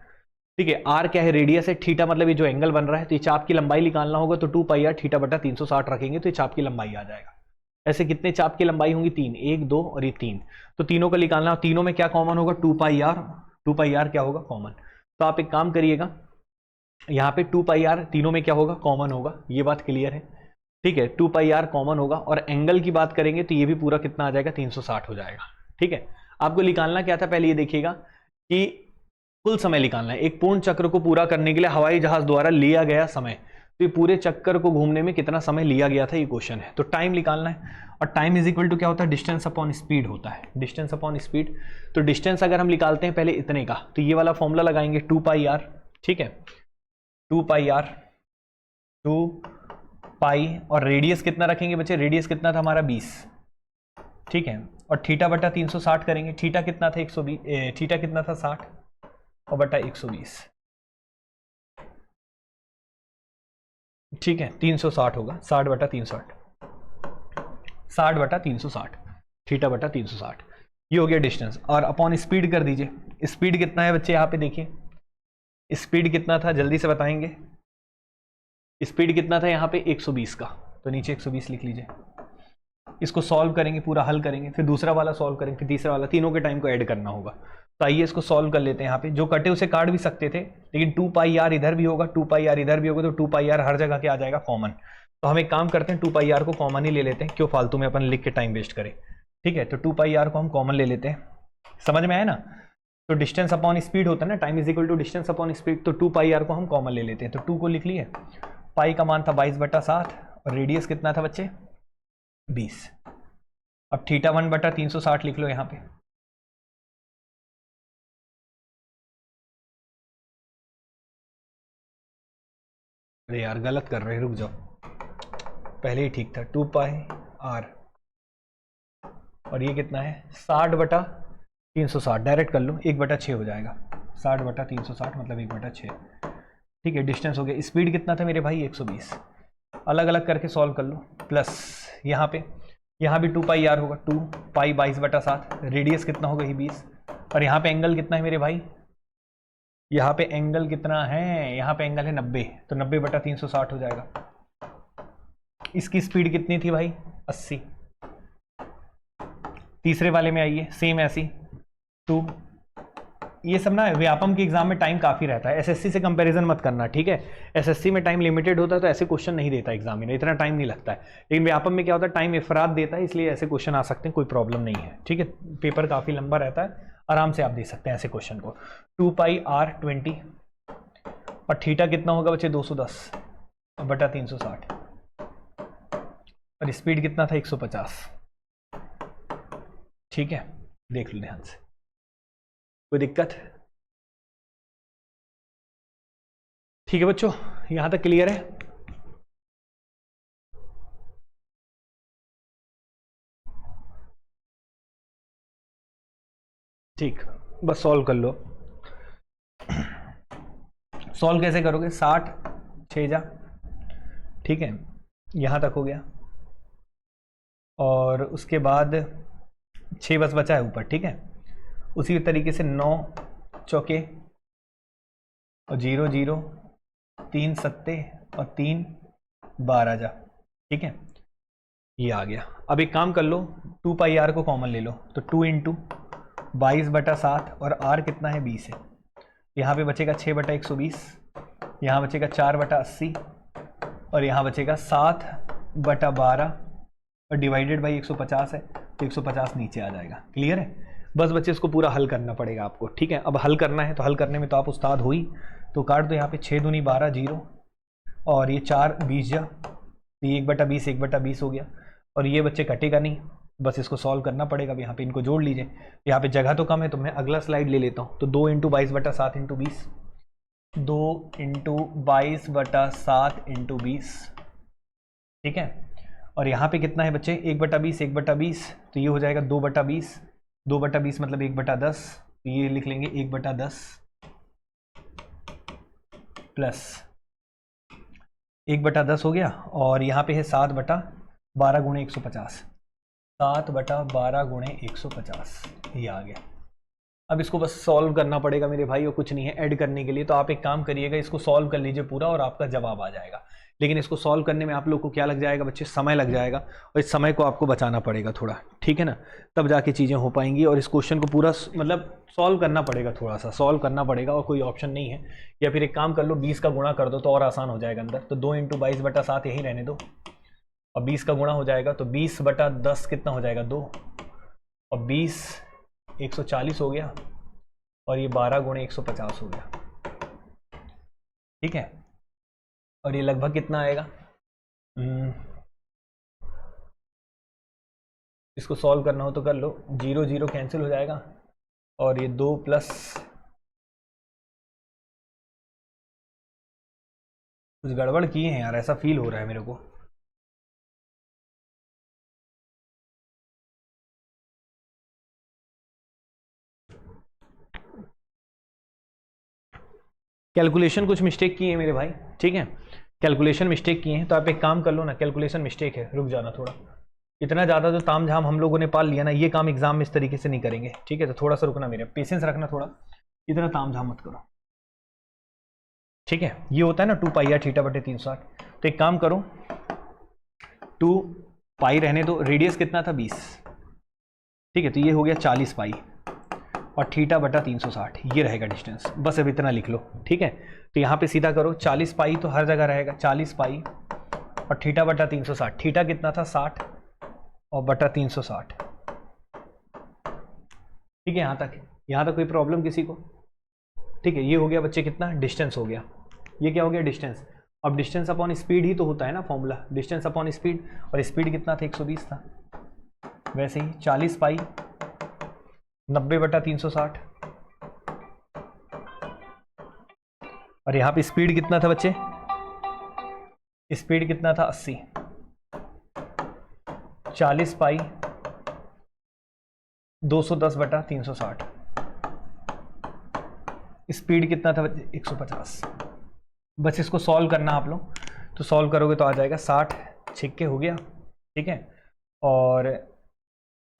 ठीक है। आर क्या है, रेडियस है, थीटा मतलब ये जो एंगल बन रहा है, तो ये चाप की लंबाई निकालना होगा, तो 2 पाई आर थीटा बटा 360 रखेंगे तो ये चाप की लंबाई आ जाएगा। ऐसे कितने चाप की लंबाई होंगी, 3, 1 2 और ये 3, तो तीनों का निकालना, तीनों में क्या कॉमन होगा, 2 पाई आर क्या होगा, कॉमन। तो आप एक काम करिएगा, यहाँ पे 2 पाई आर तीनों में क्या होगा, कॉमन होगा, ये बात क्लियर है, ठीक है। 2 पाई आर कॉमन होगा, और एंगल की बात करेंगे तो ये भी पूरा कितना आ जाएगा, 360 हो जाएगा, ठीक है। आपको निकालना क्या था, पहले ये देखिएगा कि कुल समय निकालना है, एक पूर्ण चक्र को पूरा करने के लिए हवाई जहाज द्वारा लिया गया समय, तो ये पूरे चक्कर को घूमने में कितना समय लिया गया था, ये क्वेश्चन है। तो टाइम निकालना है, और टाइम इज इक्वल टू क्या होता है, डिस्टेंस अपॉन स्पीड होता है, डिस्टेंस अपॉन स्पीड। तो डिस्टेंस अगर हम निकालते हैं पहले इतने का, तो ये वाला फॉर्मूला लगाएंगे 2 पाई आर, ठीक है, 2 पाई आर, 2 पाई, और रेडियस कितना रखेंगे बच्चे, रेडियस कितना था हमारा 20, ठीक है। और थीटा बटा 360 करेंगे, थीटा कितना था 120, थीटा कितना था 60 और बटा 120, ठीक है, 360 होगा, 60 बटा 360, 60 बटा 360, थीटा बटा 360, ये हो गया डिस्टेंस। और अपॉन स्पीड कर दीजिए, स्पीड कितना है बच्चे, यहाँ पे देखिए स्पीड कितना था, जल्दी से बताएंगे, स्पीड कितना था यहाँ पे 120 का, तो नीचे 120 लिख लीजिए। इसको सॉल्व करेंगे, पूरा हल करेंगे, फिर दूसरा वाला सॉल्व करेंगे, फिर तीसरा वाला, तीनों के टाइम को ऐड करना होगा। तो आइए इसको सॉल्व कर लेते हैं। यहाँ पे जो कटे उसे काट भी सकते थे, लेकिन 2πr इधर भी होगा, 2πr इधर भी होगा, तो 2πr हर जगह के आ जाएगा कॉमन। तो हम एक काम करते हैं, 2πr को कॉमन ही ले लेते हैं, क्यों फालतू में अपन लिख के टाइम वेस्ट करें। ठीक है, तो 2πr को हम कॉमन ले लेते हैं। समझ में आया ना? तो डिस्टेंस अपॉन स्पीड होता है ना, time is equal to distance upon speed, तो 2πr को हम कॉमन ले लेते हैं। तो 2 को लिख लिए, पाई का मान था 22/7 और रेडियस कितना था बच्चे 20। अब θ1/360 लिख लो यहाँ पे। अरे यार गलत कर रहे, रुक जाओ, पहले ही ठीक था। 2πr और ये कितना है 60/360, डायरेक्ट कर लो, 1/6 हो जाएगा। 60/360 मतलब 1/6। ठीक है, डिस्टेंस हो गया। स्पीड कितना था मेरे भाई 120। अलग अलग करके सॉल्व कर लो, प्लस यहाँ पे, यहाँ भी 2πr होगा, 2π 22/7, रेडियस कितना होगा ही 20, और यहाँ पे एंगल कितना है मेरे भाई, यहाँ पे एंगल कितना है, यहाँ पे एंगल है 90, तो 90/360 हो जाएगा। इसकी स्पीड कितनी थी भाई 80। तीसरे वाले में आइए, सेम ऐसी 2। ये सब ना व्यापम के एग्जाम में टाइम काफ़ी रहता है, एसएससी से कंपैरिजन मत करना, ठीक है। एसएससी में टाइम लिमिटेड होता है, तो ऐसे क्वेश्चन नहीं देता एग्जामिनर, इतना टाइम नहीं लगता है। लेकिन व्यापम में क्या होता है, टाइम इफरात देता है, इसलिए ऐसे क्वेश्चन आ सकते हैं, कोई प्रॉब्लम नहीं है। ठीक है, पेपर काफ़ी लंबा रहता है, आराम से आप दे सकते हैं ऐसे क्वेश्चन को। 2πr 20 और थीटा कितना होगा बच्चे 210/360 और स्पीड कितना था 150। ठीक है, देख लो ध्यान से, कोई दिक्कत? ठीक है बच्चों, यहां तक क्लियर है? ठीक, बस सॉल्व कर लो। सॉल्व कैसे करोगे, 60 6 जा, ठीक है, यहां तक हो गया, और उसके बाद 6 बस बचा है ऊपर। ठीक है, उसी तरीके से 9 चौके और 0 0 3 सत्ते और 3 12 जा। ठीक है, ये आ गया। अब एक काम कर लो, 2πr को कॉमन ले लो, तो 2 × 22/7 और r कितना है 20 है। यहाँ पे बचेगा 6/120, यहाँ बचेगा 4/80 और यहाँ बचेगा 7/12 और डिवाइडेड बाई 150 है, तो 150 नीचे आ जाएगा। क्लियर है? बस बच्चे इसको पूरा हल करना पड़ेगा आपको। ठीक है, अब हल करना है, तो हल करने में तो आप उस्ताद हो ही, तो काट दो यहाँ पे 6 दूनी 12 0 और ये 4 20 जा, तो ये 1/20 1/20 हो गया, और ये बच्चे कटेगा नहीं, बस इसको सॉल्व करना पड़ेगा। अब यहाँ पे इनको जोड़ लीजिए, यहाँ पे जगह तो कम है, तो मैं अगला स्लाइड ले लेता हूँ। तो 2 × 22/7 × 20, 2 × 22/7 × 20। ठीक है, और यहाँ पे कितना है बच्चे 1/20 1/20, तो ये हो जाएगा 2/20, 2/20 मतलब 1/10, तो ये लिख लेंगे 1/10 प्लस 1/10 हो गया, और यहाँ पे है 7/12 × 150, 7/12 × 150, ये आ गया। अब इसको बस सॉल्व करना पड़ेगा मेरे भाई, और कुछ नहीं है ऐड करने के लिए। तो आप एक काम करिएगा, इसको सॉल्व कर लीजिए पूरा और आपका जवाब आ जाएगा। लेकिन इसको सॉल्व करने में आप लोग को क्या लग जाएगा बच्चे, समय लग जाएगा, और इस समय को आपको बचाना पड़ेगा थोड़ा। ठीक है ना, तब जाके चीज़ें हो पाएंगी। और इस क्वेश्चन को पूरा मतलब सॉल्व करना पड़ेगा, थोड़ा सा सॉल्व करना पड़ेगा, और कोई ऑप्शन नहीं है। या फिर एक काम कर लो, 20 का गुणा कर दो तो और आसान हो जाएगा अंदर। तो 2 × 22/7 यहीं रहने दो, और 20 का गुणा हो जाएगा, तो 20/10 कितना हो जाएगा 2, और 20 140 हो गया, और ये 12 × 150 हो गया। ठीक है, और ये लगभग कितना आएगा, इसको सॉल्व करना हो तो कर लो, 0 0 कैंसिल हो जाएगा, और ये 2 प्लस कुछ गड़बड़ किए हैं यार, ऐसा फील हो रहा है मेरे को। कैलकुलेशन कुछ मिस्टेक किए हैं मेरे भाई। ठीक है, कैलकुलेशन मिस्टेक किए हैं, तो आप एक काम कर लो ना, कैलकुलेशन मिस्टेक है, रुक जाना थोड़ा। इतना ज़्यादा जो ताम झाम हम लोगों ने पाल लिया ना, ये काम एग्जाम में इस तरीके से नहीं करेंगे। ठीक है, तो थोड़ा सा रुकना, मेरे पेशेंस रखना थोड़ा, इतना ताम झाम मत करो। ठीक है, ये होता है ना 2 पाई आर थीटा बटे 360। तो एक काम करो, 2 पाई रहने दो, रेडियस कितना था 20, ठीक है, तो ये हो गया 40 पाई और थीटा बटा 360, ये रहेगा डिस्टेंस। बस अब इतना लिख लो, ठीक है। तो यहाँ पे सीधा करो, 40 पाई तो हर जगह रहेगा, 40 पाई और थीटा बटा 360। थीटा कितना था 60 और बटा 360, ठीक है। यहाँ तक कोई प्रॉब्लम किसी को? ठीक है, ये हो गया बच्चे कितना डिस्टेंस हो गया, ये क्या हो गया डिस्टेंस। अब डिस्टेंस अपॉन स्पीड ही तो होता है ना फॉर्मूला, डिस्टेंस अपॉन स्पीड, और स्पीड कितना था 120 था। वैसे ही 40 पाई 90 बटा 360, और यहाँ पे स्पीड कितना था बच्चे, स्पीड कितना था 80, 40 पाई 210 बटा 360, स्पीड कितना था बच्चे 150। बस इसको सॉल्व करना आप लोग, तो सॉल्व करोगे तो आ जाएगा 60 छिक्के हो गया, ठीक है, और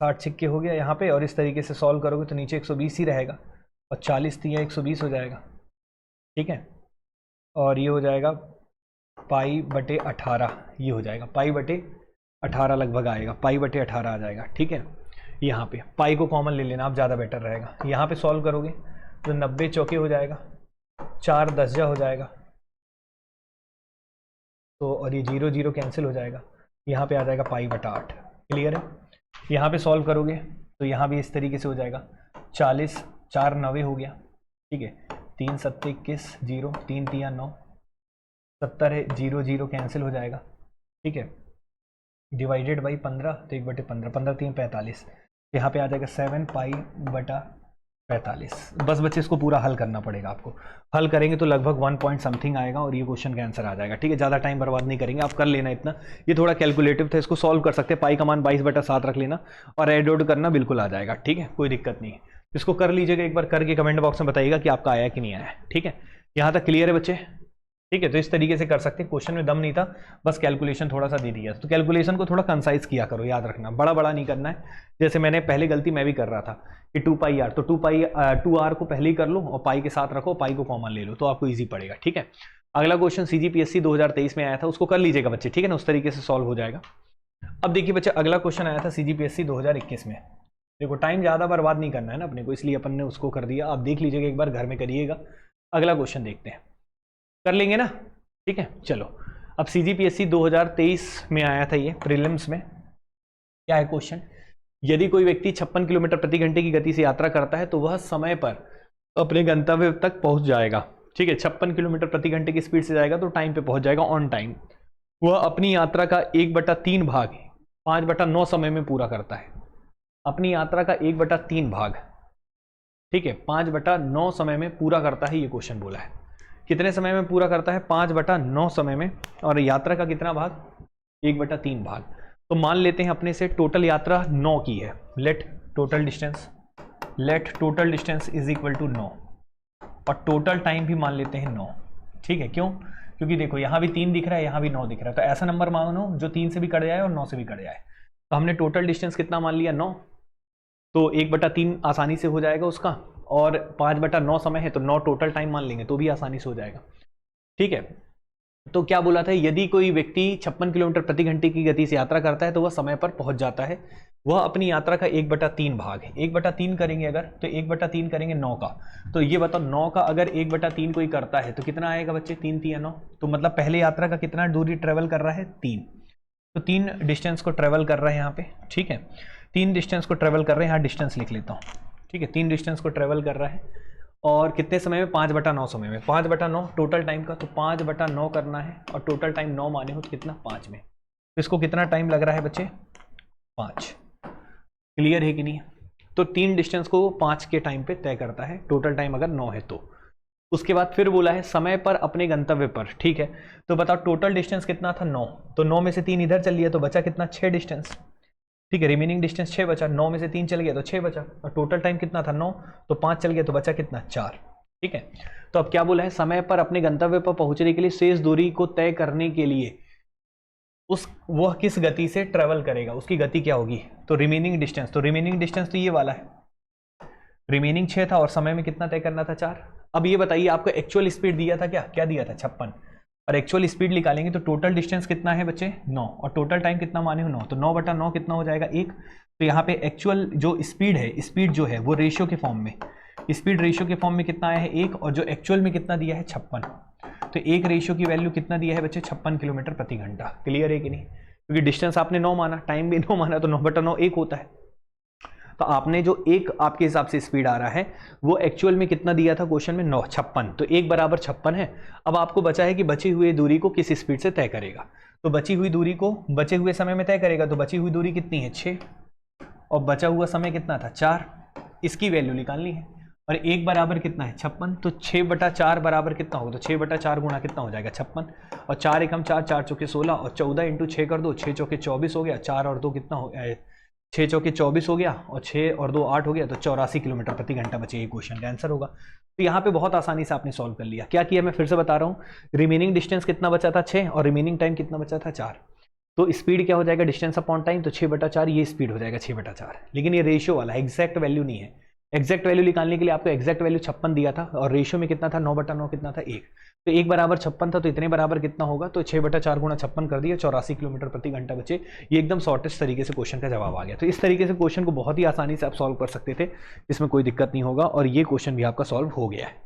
60 छिक्के हो गया यहाँ पे, और इस तरीके से सॉल्व करोगे तो नीचे 120 ही रहेगा, और 40 दिया 120 हो जाएगा, ठीक है। और ये हो जाएगा पाई बटे 18, ये हो जाएगा पाई बटे 18 लगभग आएगा, पाई बटे 18 आ जाएगा, ठीक है। यहाँ पे पाई को कॉमन ले लेना आप, ज़्यादा बेटर रहेगा। यहाँ पे सॉल्व करोगे तो 90 चौके हो जाएगा, 4 10 हो जाएगा, तो और ये 0 0 कैंसिल हो जाएगा, यहाँ पे आ जाएगा पाई बटा 8। क्लियर है? यहाँ पे सॉल्व करोगे तो यहाँ भी इस तरीके से हो जाएगा, 40 4 90 हो गया, ठीक है, 3 7 21 0 3 3 9 70 है, 0 0 कैंसिल हो जाएगा, ठीक है, डिवाइडेड बाई 15 तो 1 बटे 15, 15 3 45, यहाँ पे आ जाएगा 7 पाई बटा 45। बस बच्चे इसको पूरा हल करना पड़ेगा आपको, हल करेंगे तो लगभग 1 पॉइंट समथिंग आएगा और ये क्वेश्चन का आंसर आ जाएगा, ठीक है। ज़्यादा टाइम बर्बाद नहीं करेंगे, आप कर लेना इतना, ये थोड़ा कैलकुलेटिव था, इसको सॉल्व कर सकते हैं। पाई का मान 22 बटा 7 रख लेना और एड ऑड करना, बिल्कुल आ जाएगा, ठीक है, कोई दिक्कत नहीं है। इसको कर लीजिएगा एक बार, करके कमेंट बॉक्स में बताइएगा कि आपका आया कि नहीं आया, ठीक है। यहाँ तक क्लियर है बच्चे? ठीक है, तो इस तरीके से कर सकते हैं। क्वेश्चन में दम नहीं था, बस कैलकुलेशन थोड़ा सा दे दिया, तो कैलकुलेशन को थोड़ा कंसाइज किया करो, याद रखना, बड़ा बड़ा नहीं करना है। जैसे मैंने पहले गलती मैं भी कर रहा था कि 2 पाई आर, तो 2 पाई 2 आर को पहले ही कर लो और पाई के साथ रखो, पाई को कॉमन ले लो, तो आपको ईजी पड़ेगा, ठीक है। अगला क्वेश्चन CGPSC 2023 में आया था, उसको कर लीजिएगा बच्चे, ठीक है ना, उस तरीके से सॉल्व हो जाएगा। अब देखिए बच्चे, अगला क्वेश्चन आया था CGPSC 2021 में। देखो टाइम ज़्यादा बर्बाद नहीं करना है ना अपने को, इसलिए अपन ने उसको कर दिया। आप देख लीजिएगा एक बार, घर में करिएगा। अगला क्वेश्चन देखते हैं, कर लेंगे ना, ठीक है। चलो, अब CGPSC 2023 में आया था ये प्रीलिम्स में। क्या है क्वेश्चन? यदि कोई व्यक्ति 56 किलोमीटर प्रति घंटे की गति से यात्रा करता है तो वह समय पर अपने गंतव्य तक पहुंच जाएगा, ठीक है। 56 किलोमीटर प्रति घंटे की स्पीड से जाएगा तो टाइम पे पहुंच जाएगा, ऑन टाइम। वह अपनी यात्रा का 1/3 भाग 5/9 समय में पूरा करता है। अपनी यात्रा का 1/3 भाग, ठीक है, 5/9 समय में पूरा करता है, ये क्वेश्चन बोला है। कितने समय में पूरा करता है? 5/9 समय में, और यात्रा का कितना भाग? 1/3 भाग। तो मान लेते हैं अपने से टोटल यात्रा 9 की है। Let total distance is equal to 9, और टोटल टाइम भी मान लेते हैं 9, ठीक है। क्यों? क्योंकि देखो यहाँ भी 3 दिख रहा है, यहाँ भी 9 दिख रहा है, तो ऐसा नंबर मानो जो 3 से भी कट जाए और 9 से भी कट जाए। तो हमने टोटल डिस्टेंस कितना मान लिया? 9, तो 1/3 आसानी से हो जाएगा उसका, और 5/9 समय है तो 9 टोटल टाइम मान लेंगे तो भी आसानी से हो जाएगा, ठीक है। तो क्या बोला था? यदि कोई व्यक्ति 56 किलोमीटर प्रति घंटे की गति से यात्रा करता है तो वह समय पर पहुंच जाता है। वह अपनी यात्रा का 1/3 भाग है, 1/3 करेंगे अगर, तो 1/3 करेंगे 9 का। तो ये बताओ 9 का अगर 1/3 कोई करता है तो कितना आएगा बच्चे? 3 3 9, तो मतलब पहले यात्रा का कितना दूरी ट्रेवल कर रहा है? 3। तो 3 डिस्टेंस को ट्रेवल कर रहा है यहाँ पे, ठीक है। 3 डिस्टेंस को ट्रेवल कर रहे हैं, यहाँ डिस्टेंस लिख लेता हूँ, ठीक है। 3 डिस्टेंस को ट्रेवल कर रहा है, और कितने समय में? 5/9 समय में। 5/9 टोटल टाइम का, तो 5/9 करना है, और टोटल टाइम 9 माने हो तो कितना? 5 में। तो इसको कितना टाइम लग रहा है बच्चे? 5। क्लियर है कि नहीं? तो 3 डिस्टेंस को 5 के टाइम पे तय करता है, टोटल टाइम अगर 9 है तो। उसके बाद फिर बोला है समय पर अपने गंतव्य पर, ठीक है। तो बताओ टोटल डिस्टेंस कितना था? 9। तो 9 में से 3 इधर चल लिया तो बचा कितना? 6 डिस्टेंस, ठीक है। रिमेनिंग डिस्टेंस 6 बचा, 9 में से 3 चल गया तो 6 बचा, और टोटल टाइम कितना था? 9, तो 5 चल गया तो बचा कितना? 4, ठीक है। तो अब क्या बोला है? समय पर अपने गंतव्य पर पहुंचने के लिए शेष दूरी को तय करने के लिए वह किस गति से ट्रेवल करेगा, उसकी गति क्या होगी? तो रिमेनिंग डिस्टेंस, तो रिमेनिंग डिस्टेंस तो ये वाला है, रिमेनिंग 6 था और समय में कितना तय करना था? 4। अब ये बताइए आपको एक्चुअल स्पीड दिया था, क्या दिया था 56, और एक्चुअल स्पीड निकालेंगे तो टोटल डिस्टेंस कितना है बच्चे 9, और टोटल टाइम कितना माने हो 9, तो 9/9 कितना हो जाएगा 1। तो यहाँ पे एक्चुअल जो स्पीड है, स्पीड जो है वो रेशियो के फॉर्म में, स्पीड रेशियो के फॉर्म में कितना आया है 1, और जो एक्चुअल में कितना दिया है 56, तो एक रेशियो की वैल्यू कितना दिया है बच्चे 56 किलोमीटर प्रति घंटा। क्लियर है कि नहीं, क्योंकि डिस्टेंस आपने 9 माना, टाइम भी 9 माना, तो 9/9 1 होता है। तो आपने जो एक आपके हिसाब से स्पीड आ रहा है वो एक्चुअल में कितना दिया था क्वेश्चन में 56, तो 1 बराबर 56 है। अब आपको बचा है कि बची हुई दूरी को किस स्पीड से तय करेगा, तो बची हुई दूरी को बचे हुए समय में तय करेगा, तो बची हुई दूरी कितनी है 6, और बचा हुआ समय कितना था 4, इसकी वैल्यू निकालनी है। और 1 बराबर कितना है 56, तो 6/4 बराबर कितना होगा, तो 6/4 गुणा कितना हो जाएगा 56, और 4 एकम 4, 4 चौके 16, और 14 × 6 कर दो, 6 चौके 24 हो गया, 4 और 2 कितना हो, 6 चौके 24 हो गया, और 6 और 2 8 हो गया, तो 84 किलोमीटर प्रति घंटा बचे, ये क्वेश्चन का आंसर होगा। तो यहाँ पे बहुत आसानी से आपने सॉल्व कर लिया। क्या किया मैं फिर से बता रहा हूँ, रिमेनिंग डिस्टेंस कितना बचा था 6, और रिमेनिंग टाइम कितना बचा था 4, तो स्पीड क्या हो जाएगा डिस्टेंस अपॉन टाइम, तो 6/4 ये स्पीड हो जाएगा 6/4, लेकिन ये रेशियो वाला एग्जैक्ट वैल्यू नहीं है। एग्जैक्ट वैल्यू निकालने के लिए आपको एग्जैक्ट वैल्यू 56 दिया था, और रेशियो में कितना था 9/9 कितना था 1, तो 1 बराबर 56 था, तो इतने बराबर कितना होगा, तो 6/4 गुणा 56 कर दिया, 84 किलोमीटर प्रति घंटा बचे। ये एकदम शॉर्टेस्ट तरीके से क्वेश्चन का जवाब आ गया। तो इस तरीके से क्वेश्चन को बहुत ही आसानी से आप सॉल्व कर सकते थे, इसमें कोई दिक्कत नहीं होगा, और ये क्वेश्चन भी आपका सॉल्व हो गया है।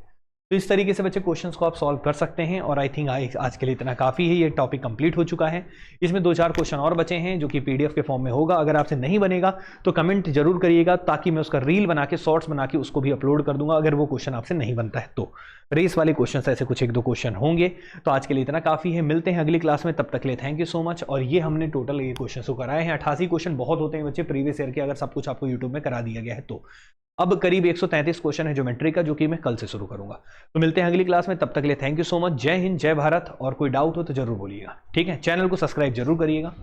तो इस तरीके से बच्चे क्वेश्चंस को आप सॉल्व कर सकते हैं, और आई थिंक आज के लिए इतना काफ़ी है, ये टॉपिक कंप्लीट हो चुका है। इसमें 2-4 क्वेश्चन और बचे हैं जो कि पीडीएफ के फॉर्म में होगा। अगर आपसे नहीं बनेगा तो कमेंट जरूर करिएगा, ताकि मैं उसका रील बना के शॉर्ट्स बना के उसको भी अपलोड कर दूंगा, अगर वो क्वेश्चन आपसे नहीं बनता है तो। रेस वाले क्वेश्चन ऐसे कुछ 1-2 क्वेश्चन होंगे। तो आज के लिए इतना काफ़ी है, मिलते हैं अगली क्लास में, तब तक के लिए थैंक यू सो मच। और ये हमने टोटल ये क्वेश्चन को कराए हैं, 88 क्वेश्चन बहुत होते हैं बच्चे प्रीवियस ईयर के, अगर सब कुछ आपको यूट्यूब में करा दिया गया है तो। अब करीब 133 क्वेश्चन है ज्योमेट्री का, जो कि मैं कल से शुरू करूंगा। तो मिलते हैं अगली क्लास में, तब तक के लिए थैंक यू सो मच। जय हिंद, जय भारत, और कोई डाउट हो तो जरूर बोलिएगा, ठीक है। चैनल को सब्सक्राइब जरूर करिएगा।